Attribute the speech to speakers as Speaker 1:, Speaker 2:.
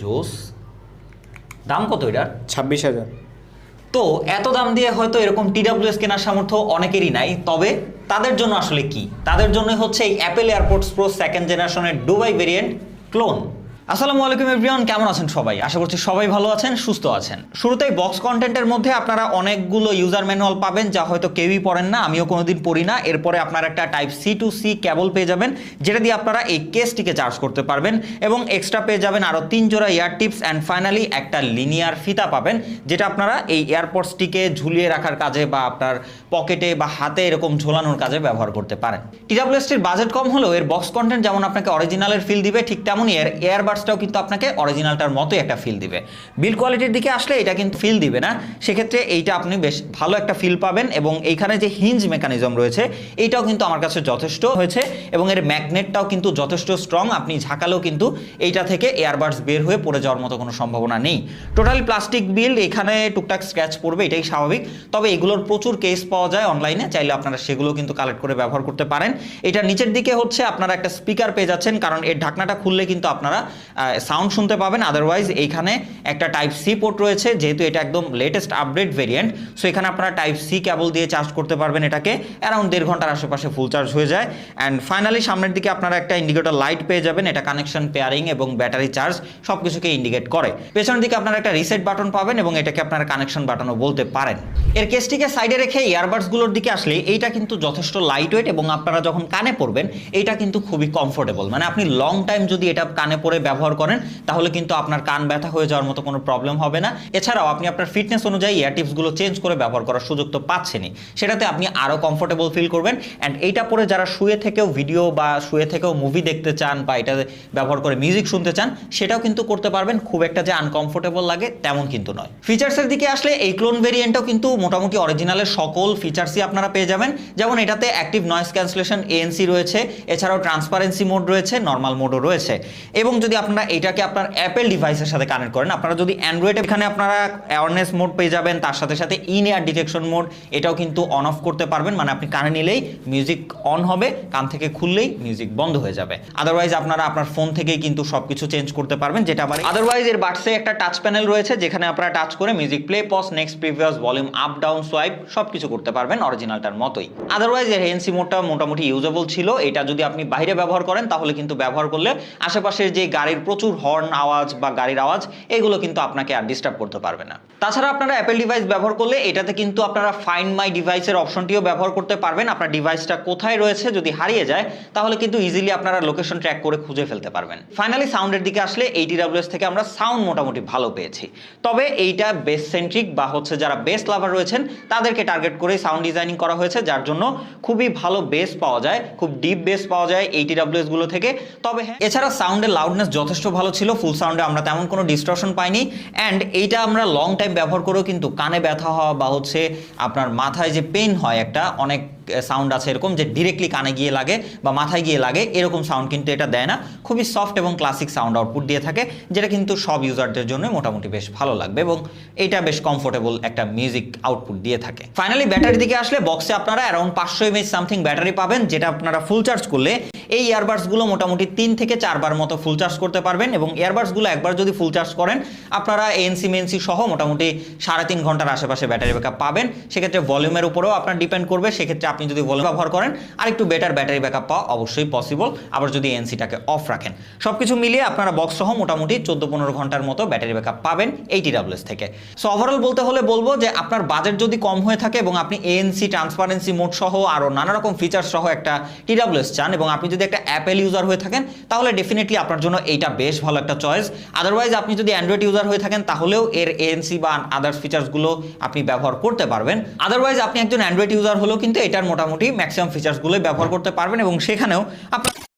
Speaker 1: জোস। দাম কত এটার?
Speaker 2: 26,000।
Speaker 1: তো এত দাম দিয়ে হয়তো এরকম TWS কেনার সামর্থ্য অনেকেরই নাই, তবে তাদের জন্য আসলে কি? তাদের জন্য হচ্ছে এই অ্যাপেল এয়ারপডস প্রো সেকেন্ড জেনারেশনের দুবাই ভেরিয়েন্ট ক্লোন। আসসালামু আলাইকুম এভরিওয়ান, কেমন আছেন সবাই? আশা করছি সবাই ভালো আছেন, সুস্থ আছেন। শুরুতেই বক্স কন্টেন্টের মধ্যে আপনারা অনেকগুলো ইউজার ম্যানুয়াল পাবেন, যা হয়তো কেউই পড়েন না, আমিও কোনোদিন পড়ি না। এরপরে আপনারা একটা type C to C cable পেয়ে যাবেন, যেটা দিয়ে আপনারা এই কেসটিকে চার্জ করতে পারবেন, এবং এক্সট্রা পেয়ে যাবেন আরও 3 জোড়া ইয়ার টিপস, অ্যান্ড ফাইনালি একটা লিনিয়ার ফিতা পাবেন, যেটা আপনারা এই এয়ারপডসটিকে ঝুলিয়ে রাখার কাজে বা আপনার পকেটে বা হাতে এরকম ঝোলানোর কাজে ব্যবহার করতে পারেন। TWS-টির বাজেট কম হলেও এর বক্স কন্টেন্ট যেমন আপনাকে অরিজিনালের ফিল দিবে, ঠিক তেমনই এর এয়ারবাডসটাও কিন্তু আপনাকে অরিজিনালটার মতোই একটা ফিল দিবে। বিল্ড কোয়ালিটির দিকে আসলে এটা কিন্তু ফিল দিবে না, সেক্ষেত্রে এইটা আপনি বেশ ভালো একটা ফিল পাবেন। এবং এইখানে যে হিঞ্জ মেকানিজম রয়েছে এইটাও কিন্তু আমার কাছে যথেষ্ট হয়েছে, এবং এর ম্যাগনেটটাও কিন্তু যথেষ্ট স্ট্রং। আপনি ঝাঁকালেও কিন্তু এইটা থেকে এয়ারবাডস বের হয়ে পড়ে যাওয়ার মতো কোনো সম্ভাবনা নেই। টোটালি প্লাস্টিক বিল্ড, এখানে টুকটাক স্ক্র্যাচ পড়বে, এটাই স্বাভাবিক। তবে এগুলোর প্রচুর কেস পাওয়া যায় অনলাইনে, চাইলে আপনারা সেগুলো কিন্তু কালেক্ট করে ব্যবহার করতে পারেন। এটা নিচের দিকে হচ্ছে আপনারা একটা স্পিকার পেয়ে যাচ্ছেন, কারণ এর ঢাকনাটা খুললে কিন্তু আপনারা সাউন্ড শুনতে পাবেন। আদারওয়াইজ এইখানে একটা টাইপ সি পোর্ট রয়েছে, যেহেতু এটা একদম লেটেস্ট আপডেট ভেরিয়েন্ট, সো এখানে আপনারা টাইপ সি কেবল দিয়ে চার্জ করতে পারবেন। এটাকে অ্যারাউন্ড 1.5 ঘন্টার আশেপাশে ফুল চার্জ হয়ে যায়। অ্যান্ড ফাইনালি সামনের দিকে আপনারা একটা ইন্ডিকেটর লাইট পেয়ে যাবেন, এটা কানেকশন, পেয়ারিং এবং ব্যাটারি চার্জ সব কিছুকে ইন্ডিকেট করে। পেছনের দিকে আপনারা একটা রিসেট বাটন পাবেন, এবং এটাকে আপনারা কানেকশন বাটনও বলতে পারেন। এর কেসটিকে সাইডে রেখে ইয়ারবাডসগুলোর দিকে আসলে এইটা কিন্তু যথেষ্ট লাইট ওয়েট, এবং আপনারা যখন কানে পড়বেন এইটা কিন্তু খুবই কমফোর্টেবল। মানে আপনি লং টাইম যদি এটা কানে পরে ব্যবহার করেন তাহলে কিন্তু আপনার কান ব্যথা হয়ে যাওয়ার মতো কোনো প্রবলেম হবে না। এছাড়াও আপনি আপনার ফিটনেস অনুযায়ী ইয়ার টিপসগুলো চেঞ্জ করে ব্যবহার করার সুযোগ তো পাচ্ছেনই, সেটাতে আপনি আরও কমফোর্টেবল ফিল করবেন। অ্যান্ড এইটা পরে যারা শুয়ে থেকেও ভিডিও বা শুয়ে থেকেও মুভি দেখতে চান বা এটা ব্যবহার করে মিউজিক শুনতে চান, সেটাও কিন্তু করতে পারবেন। খুব একটা যে আনকমফোর্টেবল লাগে তেমন কিন্তু নয়। ফিচার্সের দিকে আসলে এই ক্লোন ভেরিয়েন্টটাও কিন্তু মোটামুটি অরিজিনালের সকল ফিচার্সই আপনারা পেয়ে যাবেন। যেমন এটাতে অ্যাক্টিভ নয়েজ ক্যান্সেলেশন ANC রয়েছে, এছাড়াও ট্রান্সপারেন্সি মোড রয়েছে, নর্মাল মোডও রয়েছে। এবং যদি আপনারা এটাকে আপনার অ্যাপেল ডিভাইসের সাথে কানেক্ট করেন, আপনারা যদি অ্যান্ড্রয়েড, এখানে আপনারা অ্যাওয়ারনেস মোড পেয়ে যাবেন, তার সাথে সাথে ইন এয়ার ডিটেকশন মোড, এটাও কিন্তু অন অফ করতে পারবেন। মানে আপনি কানে নিলেই মিউজিক অন হবে, কান থেকে খুললেই মিউজিক বন্ধ হয়ে যাবে। আদারওয়াইজ আপনারা আপনার ফোন থেকেই কিন্তু সবকিছু চেঞ্জ করতে পারবেন, যেটা আবার আদারওয়াইজ এর বাটসে একটা টাচ প্যানেল রয়েছে, যেখানে আপনারা টাচ করে music play, pause, next, previous, volume up down, swipe সবকিছু করতে পারবেন অরিজিনালটার মতোই। আদারওয়াইজ এর ANC মোডটা মোটামুটি ইউজেবল ছিল। এটা যদি আপনি বাইরে ব্যবহার করেন তাহলে কিন্তু ব্যবহার করলে আশেপাশের যে গাড়ির প্রচুর হর্ন আওয়াজ বা গাড়ির আওয়াজ, এগুলো কিন্তু আপনাকে আর ডিস্টার্ব করতে পারবে না। তাছাড়া আপনারা অ্যাপেল ডিভাইস ব্যবহার করলে এটাতে কিন্তু আপনারা ফাইন্ড মাই ডিভাইসের অপশনটিও ব্যবহার করতে পারবেন। আপনার ডিভাইসটা কোথায় রয়েছে যদি হারিয়ে যায়, তাহলে কিন্তু ইজিলি আপনারা লোকেশন ট্র্যাক করে খুঁজে ফেলতে পারবেন। ফাইনালি সাউন্ডের দিকে আসলে এই TWS থেকে আমরা সাউন্ড মোটামুটি ভালো পেয়েছি। তবে এইটা বেস সেন্ট্রিক বা হচ্ছে যারা বেস লাভার রয়েছেন তাদেরকে টার্গেট করে সাউন্ড ডিজাইনিং করা হয়েছে, যার জন্য খুবই ভালো বেস পাওয়া যায়, খুব ডিপ বেস পাওয়া যায় এই TWS গুলো থেকে। তবে হ্যাঁ, এছাড়া সাউন্ডের লাউডনেস যথেষ্ট ভালো ছিল, ফুল সাউন্ডে আমরা তেমন কোনো ডিস্টরশন পাইনি। অ্যান্ড এইটা আমরা লং টাইম ব্যবহার করেও কিন্তু কানে ব্যথা হওয়া বা হচ্ছে আপনার মাথায় যে পেইন হয়, একটা অনেক সাউন্ড আছে এরকম যে ডিরেক্টলি কানে গিয়ে লাগে বা মাথায় গিয়ে লাগে, এরকম সাউন্ড কিন্তু এটা দেয় না। খুবই সফট এবং ক্লাসিক সাউন্ড আউটপুট দিয়ে থাকে, যেটা কিন্তু সব ইউজারদের জন্য মোটামুটি বেশ ভালো লাগবে, এবং এটা বেশ কমফোর্টেবল একটা মিউজিক আউটপুট দিয়ে থাকে। ফাইনালি ব্যাটারির দিকে আসলে বক্সে আপনারা অ্যারাউন্ড 500 mAh সামথিং ব্যাটারি পাবেন, যেটা আপনারা ফুল চার্জ করলে এই ইয়ারবাডসগুলো মোটামুটি 3 থেকে 4 বার মতো ফুল চার্জ করতে পারবেন। এবং ইয়ারবাডসগুলো একবার যদি ফুল চার্জ করেন আপনারা ANC মেনসি সহ মোটামুটি 3.5 ঘন্টার আশেপাশে ব্যাটারি ব্যাকআপ পাবেন। সেক্ষেত্রে ভলিউমের উপরেও আপনার ডিপেন্ড করবে, সেক্ষেত্রে আপনি যদি ভলিউম ব্যবহার করেন আর একটু বেটার ব্যাটারি ব্যাকআপ পাওয়া অবশ্যই পসিবল, আবার যদি ANCটাকে অফ রাখেন। সবকিছু মিলিয়ে আপনারা বক্স সহ মোটামুটি 14-15 ঘন্টার মতো ব্যাটারি ব্যাকআপ পাবেন এই TWS থেকে। সো ওভারঅল বলতে হলে বলবো যে আপনার বাজেট যদি কম হয়ে থাকে এবং আপনি ANC, ট্রান্সপারেন্সি মোড সহ আরও নানা রকম ফিচার সহ একটা TWS চান, এবং আপনি যদি একটা অ্যাপেল ইউজার হয়ে থাকেন তাহলে ডেফিনেটলি আপনার জন্য এইটা বেশ ভালো একটা চয়েস। আদারওয়াইজ আপনি যদি অ্যান্ড্রয়েড ইউজার হয়ে থাকেন তাহলেও এর ANC বা আদার্স ফিচার্সগুলো আপনি ব্যবহার করতে পারবেন। আদারওয়াইজ আপনি একজন অ্যান্ড্রয়েড ইউজার হলেও কিন্তু এটার মোটামুটি ম্যাক্সিমাম ফিচার্সগুলোই ব্যবহার করতে পারবেন, এবং সেখানেও আপনার